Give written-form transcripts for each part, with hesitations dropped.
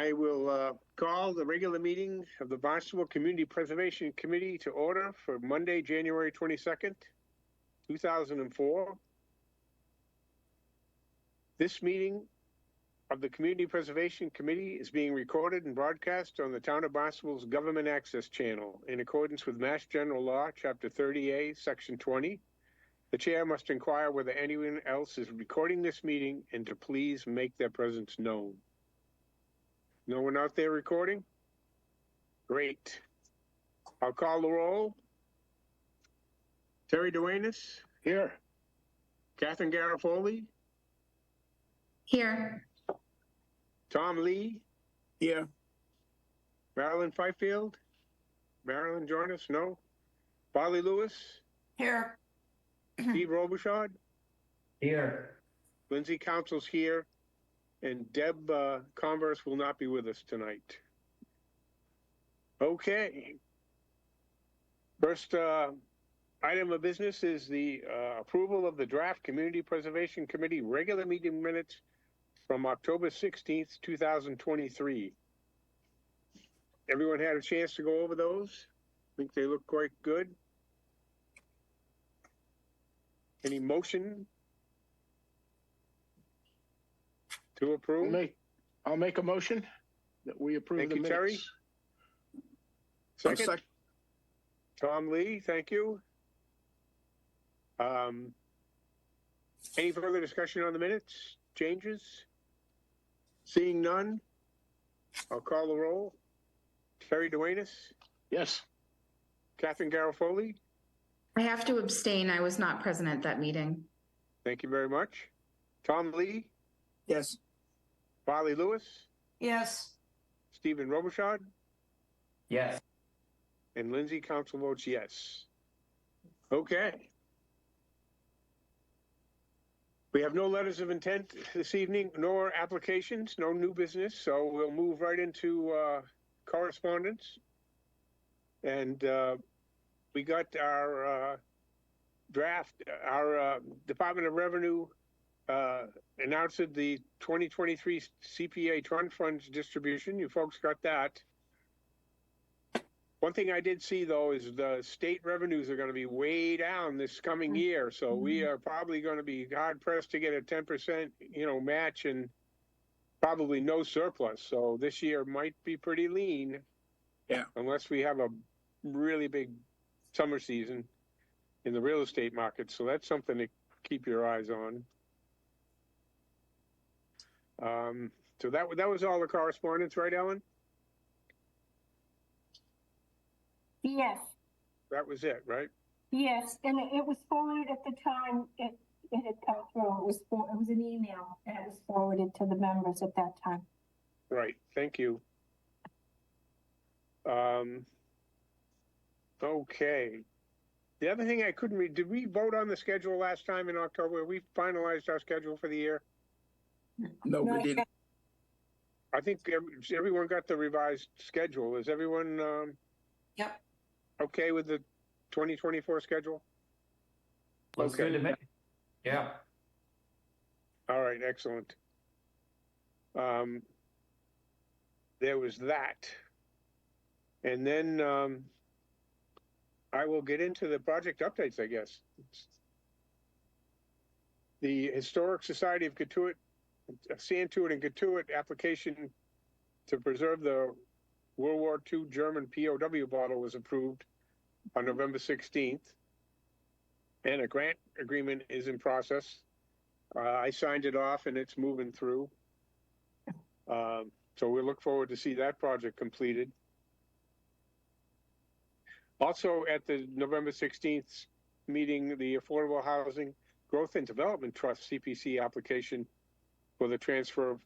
I will call the regular meeting of the Barnstable Community Preservation Committee to order for Monday, January 22nd, 2004. This meeting of the Community Preservation Committee is being recorded and broadcast on the Town of Barnstable's Government Access Channel in accordance with Mass General Law, Chapter 30A, Section 20. The chair must inquire whether anyone else is recording this meeting and to please make their presence known. No one out there recording? Great. I'll call the roll. Terry Duenas? Here. Catherine Garofoli? Here. Tom Lee? Here. Marilyn Fifield? Marilyn, join us? No? Barley Lewis? Here. Steve Robichaud? Here. Lindsay Council's here. And Deb Converse will not be with us tonight. Okay. First item of business is the approval of the draft Community Preservation Committee regular meeting minutes from October 16th, 2023. Everyone had a chance to go over those? I think they look quite good. Any motion to approve? I'll make a motion that we approve the minutes. Thank you, Terry. Second. Tom Lee, thank you. Any further discussion on the minutes? Changes? Seeing none, I'll call the roll. Terry Duenas? Yes. Catherine Garofoli? I have to abstain. I was not present at that meeting. Thank you very much. Tom Lee? Yes. Barley Lewis? Yes. Stephen Robichaud? Yes. And Lindsay Council votes yes. Okay. We have no letters of intent this evening, nor applications, no new business, so we'll move right into correspondence. And we got our draft, our Department of Revenue announced the 2023 CPA Trust Funds distribution. You folks got that. One thing I did see, though, is the state revenues are going to be way down this coming year. So we are probably going to be hard pressed to get a 10%, match and probably no surplus. So this year might be pretty lean. Yeah. Unless we have a really big summer season in the real estate market. So that's something to keep your eyes on. So that was all the correspondence, right, Ellen? Yes. That was it, right? Yes, and it was forwarded at the time it had come through. It was an email and it was forwarded to the members at that time. Right. Thank you. Okay. The other thing I couldn't read, did we vote on the schedule last time in October? We finalized our schedule for the year? No, we didn't. I think everyone got the revised schedule. Is everyone Yep. okay with the 2024 schedule? Looks good to me. Yeah. All right, excellent. There was that. And then I will get into the project updates, I guess. The Historic Society of Santuit and Katuitt application to preserve the World War II German POW bottle was approved on November 16th. And a grant agreement is in process. I signed it off and it's moving through. So we look forward to see that project completed. Also at the November 16th meeting, the Affordable Housing Growth and Development Trust CPC application for the transfer of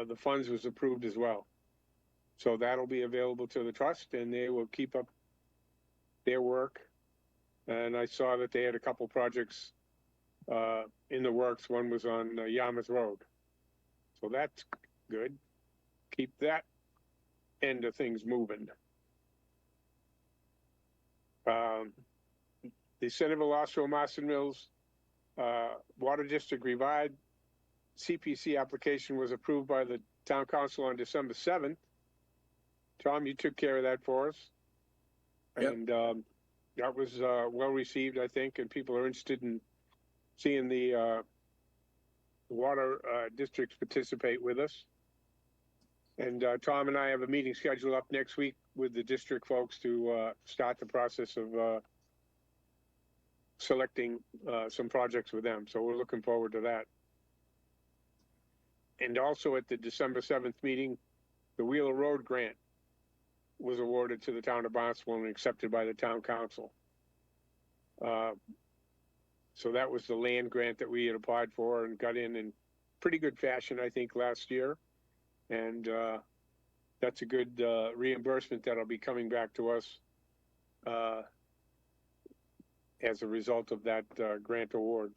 the funds was approved as well. So that'll be available to the trust and they will keep up their work. And I saw that they had a couple projects in the works. One was on Yarmouth Road. So that's good. Keep that end of things moving. The Centerville, Oshawa, Marston Mills Water District Revived CPC application was approved by the town council on December 7th. Tom, you took care of that for us. Yep. And that was well received, I think, and people are interested in seeing the water districts participate with us. And Tom and I have a meeting scheduled up next week with the district folks to start the process of selecting some projects with them. So we're looking forward to that. And also at the December 7th meeting, the Wheeler Road grant was awarded to the town of Barnstable and accepted by the town council. So that was the land grant that we had applied for and got in pretty good fashion, I think, last year. And that's a good reimbursement that'll be coming back to us as a result of that grant award.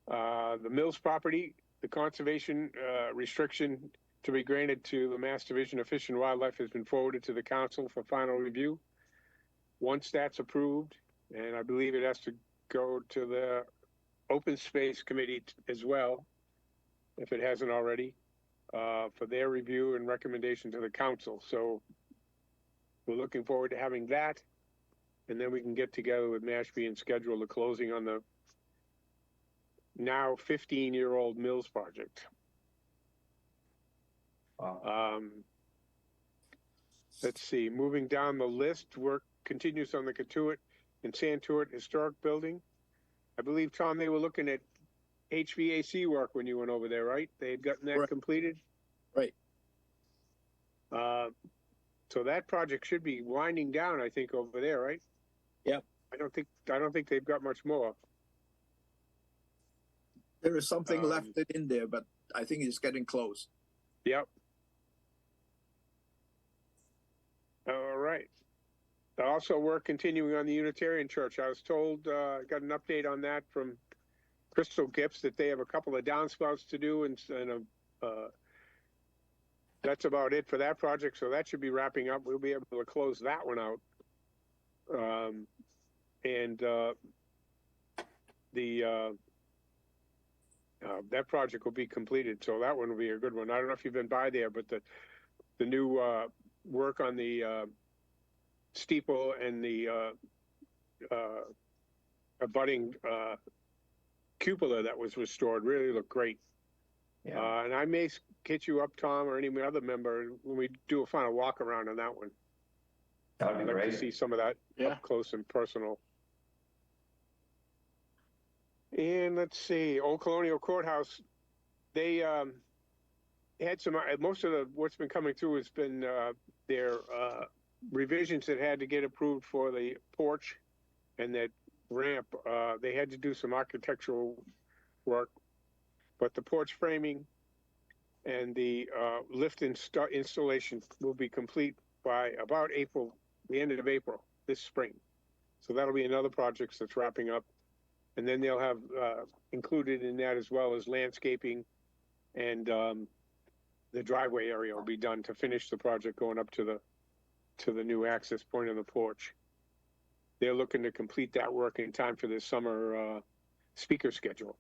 The Mills property, the conservation restriction to be granted to the Mass Division of Fish and Wildlife has been forwarded to the council for final review. Once that's approved, and I believe it has to go to the Open Space Committee as well, if it hasn't already, for their review and recommendation to the council. So we're looking forward to having that, and then we can get together with Mashpee and schedule the closing on the now 15-year-old Mills project. Wow. Let's see, moving down the list, work continues on the Katuitt and Santuit Historic Building. I believe, Tom, they were looking at HVAC work when you went over there, right? They had gotten that Right. completed? Right. So that project should be winding down, I think, over there, right? Yep. I don't think they've got much more. There is something left in there, but I think it's getting close. Yep. All right. Also, we're continuing on the Unitarian Church. I was told, got an update on that from Crystal Gibbs that they have a couple of downspouts to do, and that's about it for that project. So that should be wrapping up. We'll be able to close that one out. That project will be completed. So that one will be a good one. I don't know if you've been by there, but the new work on the steeple and the abutting cupola that was restored really looked great. Yeah. And I may hit you up, Tom, or any other member when we do a final walk around on that one. That would be I'd like great. to see some of that up close and personal. And let's see, Old Colonial Courthouse, they had some, most of what's been coming through has been their revisions that had to get approved for the porch and that ramp. They had to do some architectural work, but the porch framing and the lift installation will be complete by about April, the end of April, this spring. So that'll be another project that's wrapping up. And then they'll have included in that as well as landscaping and the driveway area will be done to finish the project going up to the new access point on the porch. They're looking to complete that work in time for this summer speaker schedule.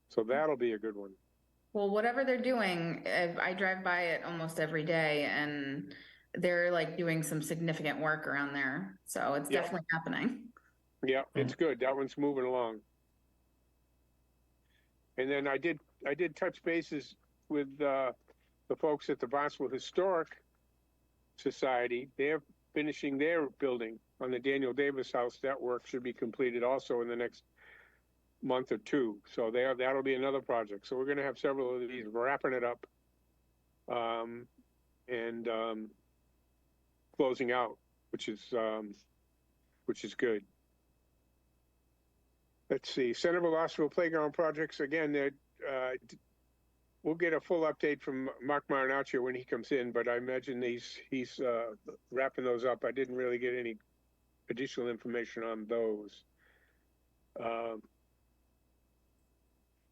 So that'll be a good one. Well, whatever they're doing, I drive by it almost every day, and they're like doing some significant work around there. So it's definitely happening. Yeah, it's good. That one's moving along. And then I did touch bases with the folks at the Barnstable Historic Society. They're finishing their building on the Daniel Davis House. That work should be completed also in the next month or two. So that'll be another project. So we're going to have several of these wrapping it up and closing out, which is good. Let's see, Centerville Osterville Playground projects, again, we'll get a full update from Mark Marinaccio when he comes in, but I imagine he's wrapping those up. I didn't really get any additional information on those.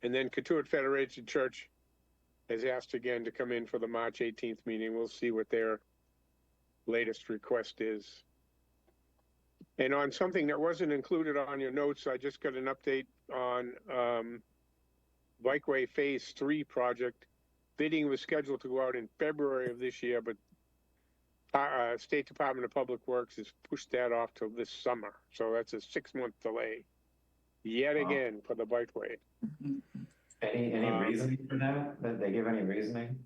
And then Katuitt Federation Church has asked again to come in for the March 18th meeting. We'll see what their latest request is. And on something that wasn't included on your notes, I just got an update on Bikeway Phase 3 project. Bidding was scheduled to go out in February of this year, but State Department of Public Works has pushed that off till this summer. So that's a 6-month delay yet again for the bikeway. Any reasoning for that? Did they give any reasoning?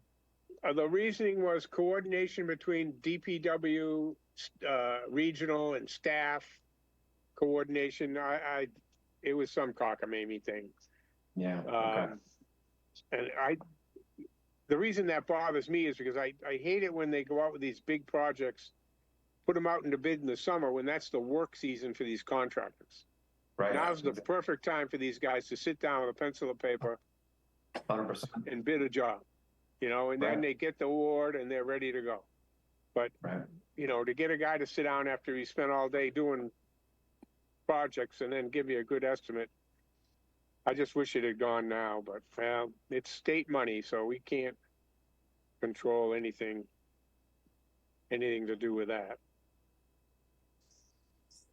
The reasoning was coordination between DPW, regional and staff coordination. It was some cockamamie thing. Yeah. Okay. And the reason that bothers me is because I hate it when they go out with these big projects, put them out into bid in the summer when that's the work season for these contractors. Right. Now's the perfect time for these guys to sit down with a pencil and paper 100%. and bid a job, and then they get the award and they're ready to go. But, to get a guy to sit down after he spent all day doing projects and then give you a good estimate, I just wish it had gone now, but it's state money, so we can't control anything to do with that.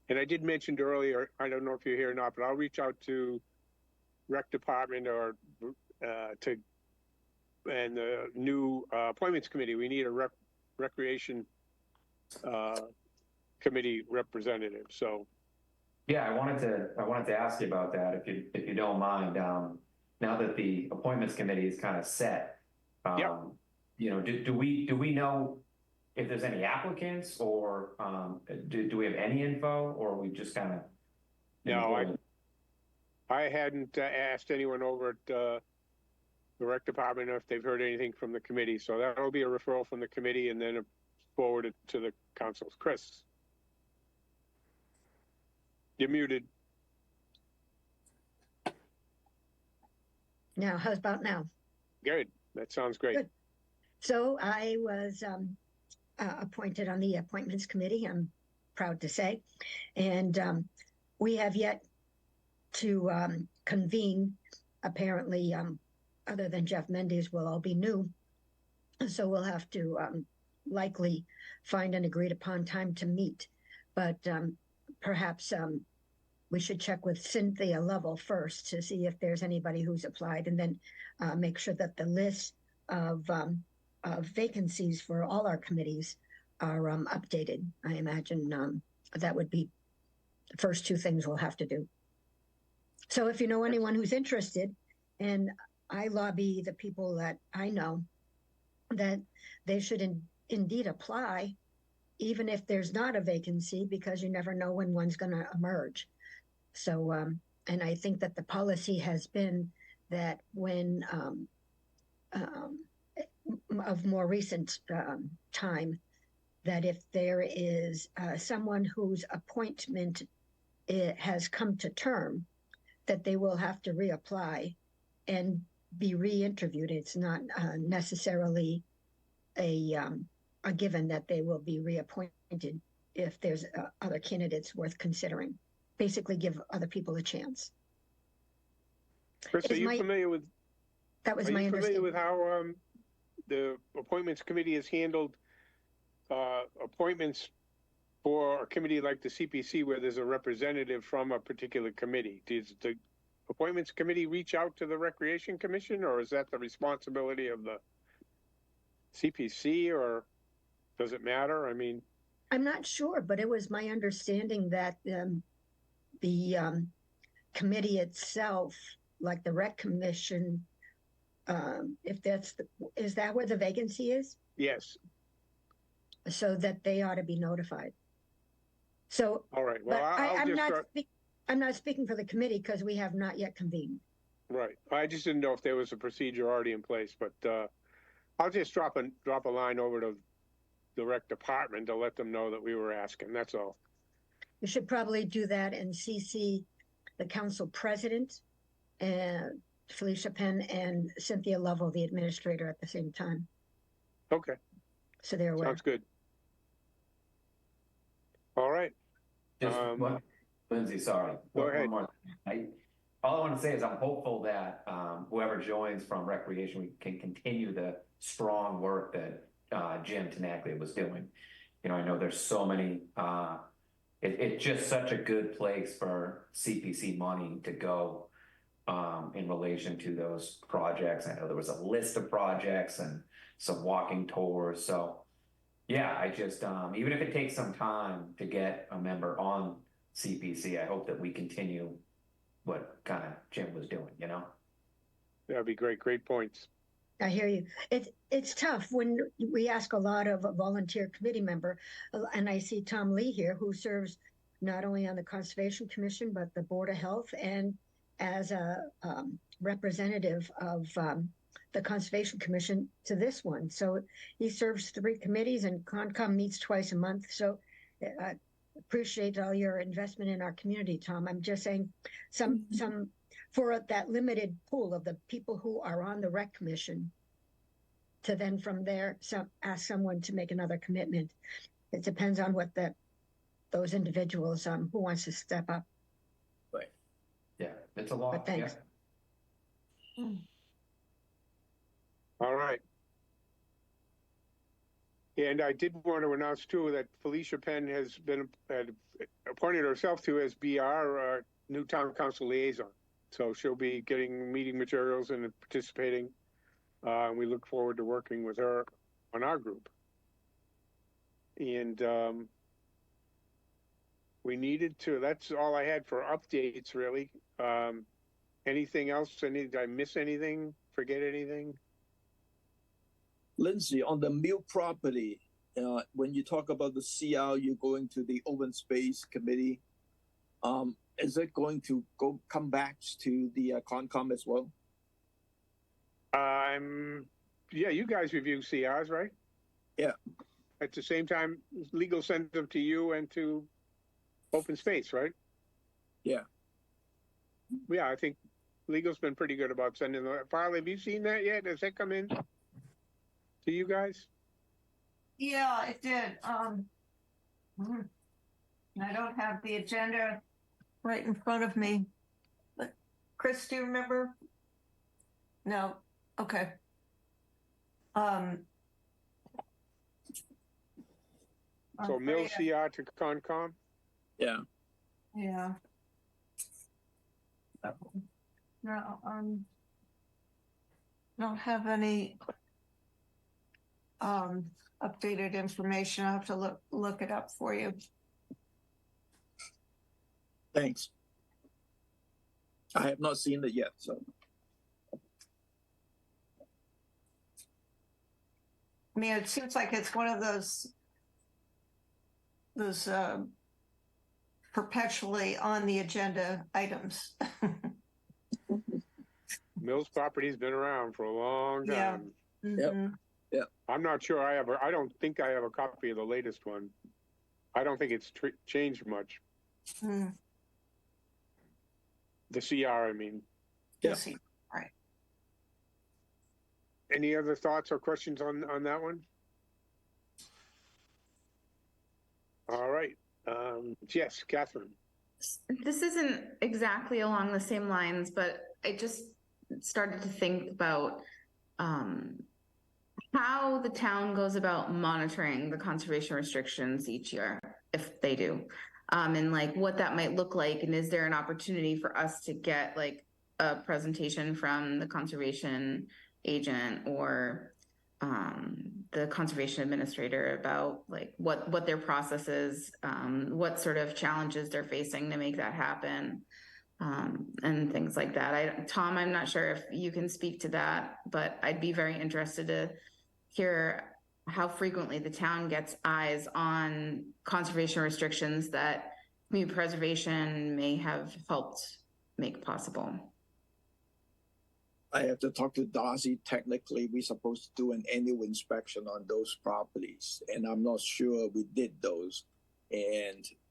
And I did mention earlier, I don't know if you're here or not, but I'll reach out to Rec Department or and the new appointments committee. We need a recreation committee representative. So. Yeah, I wanted to ask you about that if you don't mind. Now that the appointments committee is kind of set, do we know if there's any applicants, or do we have any info, or are we just kind of? No, I hadn't asked anyone over at the rec department if they've heard anything from the committee. So that'll be a referral from the committee and then forwarded to the councils. Chris, you're muted. Now, how's about now? Good. That sounds great. Good. So I was appointed on the appointments committee, I'm proud to say. And we have yet to convene. Apparently, other than Jeff Mendes, will all be new. So we'll have to likely find an agreed upon time to meet. But perhaps we should check with Cynthia Lovell first to see if there's anybody who's applied, and then make sure that the list of vacancies for all our committees are updated. I imagine that would be the first two things we'll have to do. So if you know anyone who's interested, and I lobby the people that I know that they should indeed apply, even if there's not a vacancy, because you never know when one's going to emerge. So, and I think that the policy has been that when of more recent time, that if there is someone whose appointment has come to term, that they will have to reapply and be re-interviewed. It's not necessarily a given that they will be reappointed if there's other candidates worth considering. Basically give other people a chance. Chris, are you familiar with? That was my understanding. Are you familiar with how the appointments committee has handled appointments for a committee like the CPC, where there's a representative from a particular committee? Does the appointments committee reach out to the Recreation Commission, or is that the responsibility of the CPC, or does it matter? I mean, I'm not sure, but it was my understanding that the committee itself, like the Rec Commission, if that's is that where the vacancy is? Yes. So that they ought to be notified. So, all right. Well, I'm not speaking for the committee because we have not yet convened. Right. I just didn't know if there was a procedure already in place, but I'll just drop a line over to the rec department to let them know that we were asking. That's all. You should probably do that and CC the council president and Felicia Penn and Cynthia Lovell, the administrator, at the same time. Okay. So they're aware. Sounds good. All right. Just Lindsay, sorry. Go ahead. One more. All I want to say is I'm hopeful that whoever joins from Recreation, we can continue the strong work that Jim Tenaglia was doing. I know there's so many, it's just such a good place for CPC money to go in relation to those projects. I know there was a list of projects and some walking tours. So yeah, I just, even if it takes some time to get a member on CPC, I hope that we continue what kind of Jim was doing, you know? That'd be great. Great points. I hear you. It's tough when we ask a lot of a volunteer committee member, and I see Tom Lee here, who serves not only on the Conservation Commission, but the Board of Health, and as a representative of the Conservation Commission to this one. So he serves 3 committees, and Concom meets twice a month. So I appreciate all your investment in our community, Tom. I'm just saying some for that limited pool of the people who are on the rec commission, to then from there ask someone to make another commitment. It depends on what those individuals who wants to step up. Right. Yeah, it's a lot. But thanks. Yeah. All right. And I did want to announce too that Felicia Penn has been appointed herself to as be our new town council liaison. So she'll be getting meeting materials and participating. And we look forward to working with her on our group. And we needed to, that's all I had for updates, really. Anything else? Did I miss anything? Forget anything? Lindsay, on the Mill property, when you talk about the CR, you're going to the Open Space Committee. Is it going to come back to the Concom as well? Yeah, you guys review CRs, right? Yeah. At the same time, legal sends them to you and to Open Space, right? Yeah. Yeah, I think legal's been pretty good about sending the file. Have you seen that yet? Has that come in to you guys? Yeah, it did. I don't have the agenda right in front of me. But Chris, do you remember? No. Okay. So Mill CR to Concom? Yeah. Yeah. No, don't have any updated information. I'll have to look it up for you. Thanks. I have not seen it yet, so. I mean, it seems like it's one of those perpetually on the agenda items. Mill's property's been around for a long Yeah. time. Mhm. Yep. I'm not sure I don't think I have a copy of the latest one. I don't think it's changed much. Mm. The CR, I mean. Yeah. Yes, right. Any other thoughts or questions on that one? All right. Yes, Catherine. This isn't exactly along the same lines, but I just started to think about how the town goes about monitoring the conservation restrictions each year, if they do, and like what that might look like. And is there an opportunity for us to get like a presentation from the conservation agent or the conservation administrator about like what their process is, what sort of challenges they're facing to make that happen, and things like that. Tom, I'm not sure if you can speak to that, but I'd be very interested to hear how frequently the town gets eyes on conservation restrictions that community preservation may have helped make possible. I have to talk to Darcy. Technically, we're supposed to do an annual inspection on those properties, and I'm not sure we did those.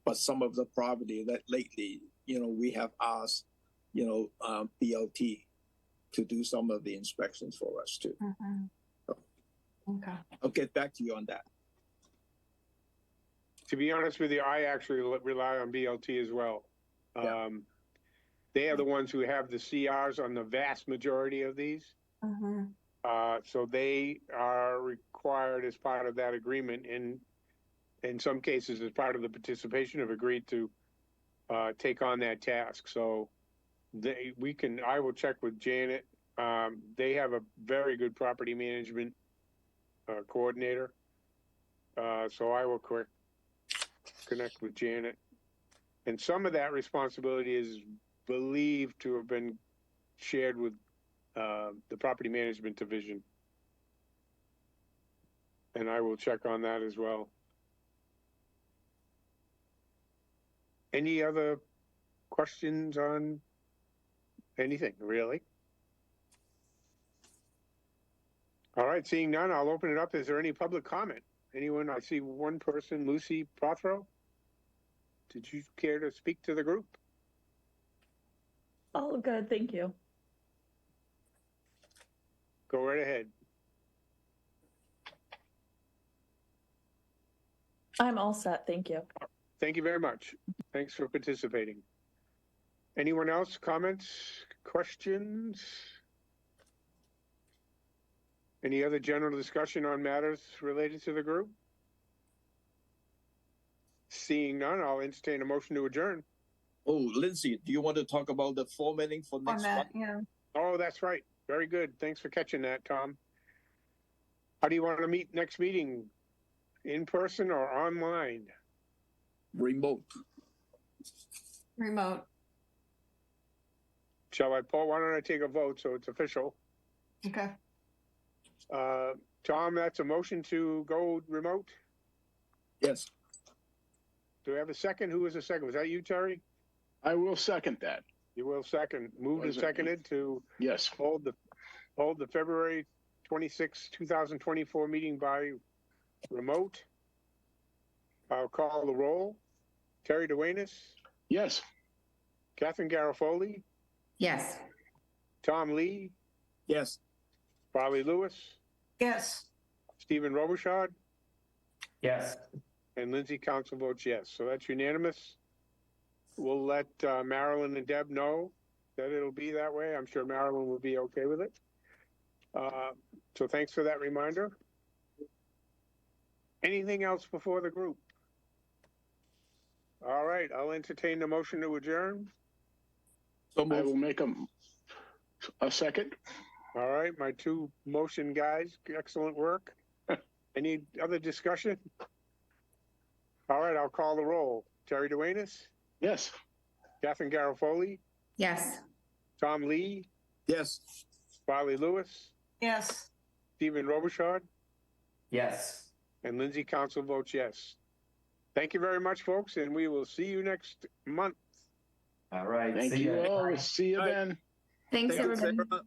But some of the property that lately, we have asked, BLT to do some of the inspections for us too. Mm-hmm. Okay. I'll get back to you on that. To be honest with you, I actually rely on BLT as well. Yeah. They are the ones who have the CRs on the vast majority of these. Mm-hmm. So they are required as part of that agreement, and in some cases, as part of the participation, have agreed to take on that task. So I will check with Janet. They have a very good property management coordinator. So I will connect with Janet. And some of that responsibility is believed to have been shared with the property management division. And I will check on that as well. Any other questions on anything, really? All right, seeing none, I'll open it up. Is there any public comment? Anyone? I see one person, Lucy Prothero. Did you care to speak to the group? Oh, good. Thank you. Go right ahead. I'm all set. Thank you. Thank you very much. Thanks for participating. Anyone else? Comments? Questions? Any other general discussion on matters related to the group? Seeing none, I'll entertain a motion to adjourn. Oh, Lindsay, do you want to talk about the formatting for next month? Yeah. Oh, that's right. Very good. Thanks for catching that, Tom. How do you want to meet next meeting? In person or online? Remote. Remote. Shall I, Paul? Why don't I take a vote so it's official? Okay. Tom, that's a motion to go remote. Yes. Do we have a second? Who was the second? Was that you, Terry? I will second that. You will second. Moved and Was it? seconded to Yes. hold the February 26, 2024 meeting by remote. I'll call the roll. Terry Duenas, Yes. Catherine Garofoli, Yes. Tom Lee, Yes. Farley Lewis, Yes. Stephen Robichaud, Yes. and Lindsay Council votes yes. So that's unanimous. We'll let Marilyn and Deb know that it'll be that way. I'm sure Marilyn will be okay with it. So thanks for that reminder. Anything else before the group? All right, I'll entertain the motion to adjourn. So I will moved. make a second. All right, my two motion guys, excellent work. Any other discussion? All right, I'll call the roll. Terry Duenas, Yes. Catherine Garofoli, Yes. Tom Lee, Yes. Farley Lewis, Yes. Stephen Robichaud, Yes. and Lindsay Council votes yes. Thank you very much, folks, and we will see you next month. All right. Thank See you ya. all. See you Bye. then. Thanks, Thank you, everybody. Sarah.